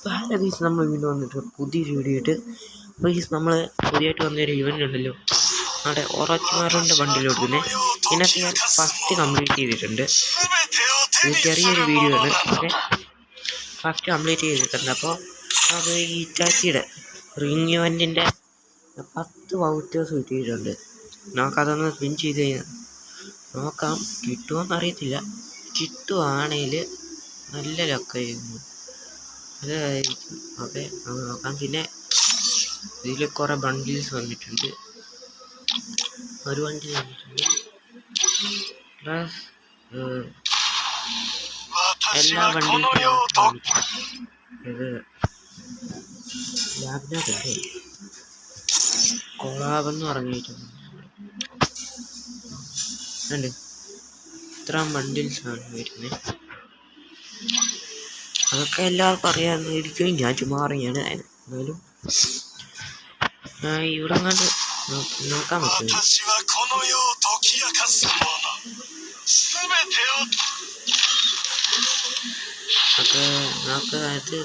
പല ദിവസം നമ്മൾ വീണ്ടും വന്നിട്ട് പുതിയൊരു വീഡിയോ ഇട്ട്. അപ്പോൾ ഈ നമ്മൾ പുതിയതായിട്ട് വന്നൊരു ഇവൻ്റ് ഉണ്ടല്ലോ, നമ്മുടെ ഒറോച്ചിമാറിൻ്റെ ബണ്ടിലോട്ട് തന്നെ ഇതിനകത്ത് ഞാൻ ഫസ്റ്റ് കംപ്ലീറ്റ് ചെയ്തിട്ടുണ്ട്. ഇത് ചെറിയൊരു വീഡിയോ ആണ്, ഓക്കെ. ഫസ്റ്റ് കംപ്ലീറ്റ് ചെയ്തിട്ടുണ്ട്. അപ്പോൾ അത് ഈ ഇറ്റാച്ചിയുടെ റിങ് ഇവൻറ്റിൻ്റെ 10 വൗച്ചേഴ്സ് കിട്ടിയിട്ടുണ്ട്. നമുക്കതൊന്ന് സ്പിൻ ചെയ്ത് കഴിഞ്ഞാൽ നോക്കാം, കിട്ടുമോയെന്നറിയത്തില്ല. കിട്ടുവാണെങ്കിൽ നല്ല ലക്കായിരുന്നു, അതായിരിക്കും. ഓക്കെ, നമുക്ക് നോക്കാം. പിന്നെ ഇതിൽ കുറേ ബണ്ടിൽസ് വന്നിട്ടുണ്ട്. ഒരു ബണ്ടിൽ വന്നിട്ടുണ്ട് പ്ലസ് എല്ലാ ബണ്ടിൽസും. ഇത് ലാബിനകത്തല്ലേ കൊളാബെന്ന് പറഞ്ഞിട്ടുണ്ട്. ഉണ്ട് ഇത്രയും ബണ്ടിൽസാണ് വരുന്നത്. അതൊക്കെ എല്ലാവർക്കും അറിയാമെന്നിരിക്കും, ഞാൻ ചുമ്മാ അറിയാണ്. എന്നാലും ഇവിടെ കണ്ട് നോക്കാൻ പറ്റും. ഒക്കെ നമുക്ക് അത്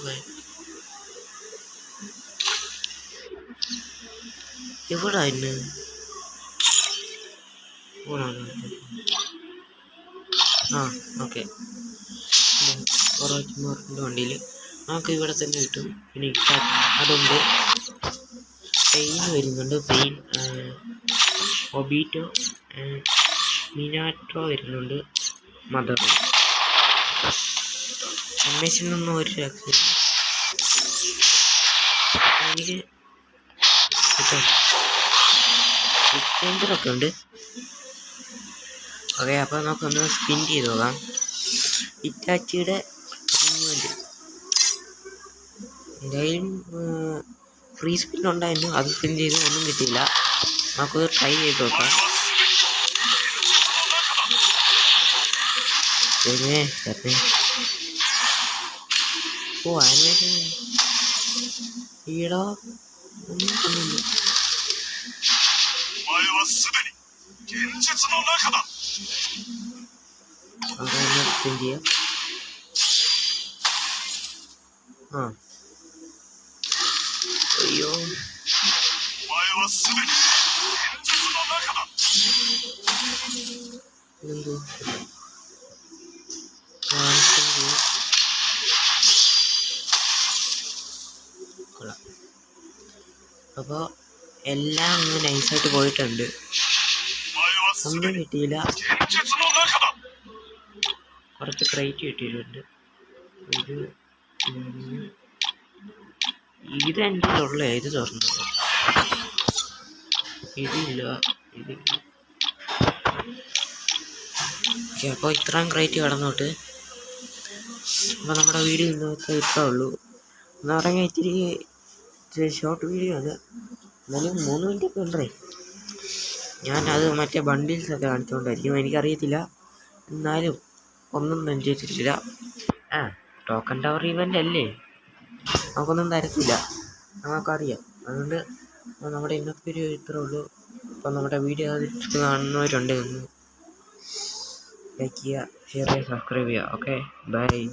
ഇവിടെ ആയിരുന്നു. ഓക്കെ, ഒറോച്ചിമാറിൻ്റെ വണ്ടിയിൽ നമുക്ക് ഇവിടെ തന്നെ കിട്ടും. പിന്നെ അതുണ്ട്, പെയിൻ വരുന്നുണ്ട്. പെയിൻ, ഒബീറ്റോ, മിനാറ്റോ വരുന്നുണ്ട്. മദർ അന്വേഷണമൊന്നും ഒരു രക്ഷയില്ല. എനിക്ക് ഒക്കെ ഉണ്ട്. ഓക്കെ, അപ്പോൾ നമുക്കൊന്ന് സ്പിൻ ചെയ്ത് നോക്കാം. ഇറ്റാച്ചിയുടെ എന്തായാലും ഫ്രീ സ്പിൻ ഉണ്ടായിരുന്നു, അത് സ്പിൻ ചെയ്ത് ഒന്നും കിട്ടിയില്ല. നമുക്ക് ട്രൈ ചെയ്ത് നോക്കാം. അന്വേഷണം ഈടോ ഒന്നും കൊണ്ടില്ല. സ്പിൻ ചെയ്യാം. അയ്യോ, എന്തോ കൊള്ളാം. അപ്പോൾ എല്ലാം അങ്ങ് നൈസായിട്ട് പോയിട്ടുണ്ട്, ഒന്നും കിട്ടിയില്ല. കുറച്ച് ക്രൈറ്റ് കിട്ടിയിട്ടുണ്ട്. ഇത് എൻ്റെ ഉള്ള ഇത് തുറന്നു, ഇതില്ല, ഇതില്ല. ഓക്കെ, അപ്പോൾ ഇത്രയും ക്രൈറ്റ് കടന്നോട്ട്. അപ്പോൾ നമ്മുടെ വീഡിയോ ഇന്നത്തെ ഇത്രേ ഉള്ളൂ. എന്ന് പറഞ്ഞാൽ ഇച്ചിരി ഷോർട്ട് വീഡിയോ ആണ്, എന്നാലും 3 മിനിറ്റ് ഒക്കെ ഉണ്ടേ. ഞാനത് മറ്റേ ബണ്ടിൽസൊക്കെ കാണിച്ചുകൊണ്ടായിരിക്കും, എനിക്കറിയത്തില്ല. എന്നാലും ഒന്നും നെഞ്ചിട്ടില്ല. ടോക്കൺ ടവർ ഇവൻ്റ് അല്ലേ, നമുക്കൊന്നും തരത്തില്ല, നമുക്കറിയാം. അതുകൊണ്ട് നമ്മുടെ ഇന്നത്തെ വീഡിയോ ഇത്രേ ഉള്ളൂ. അപ്പോൾ നമ്മുടെ വീഡിയോ കാണുന്നവരുണ്ടെങ്കിൽ ലൈക്ക് ചെയ്യുക, ഷെയർ ചെയ്യുക, സബ്സ്ക്രൈബ് ചെയ്യുക. Okay, by.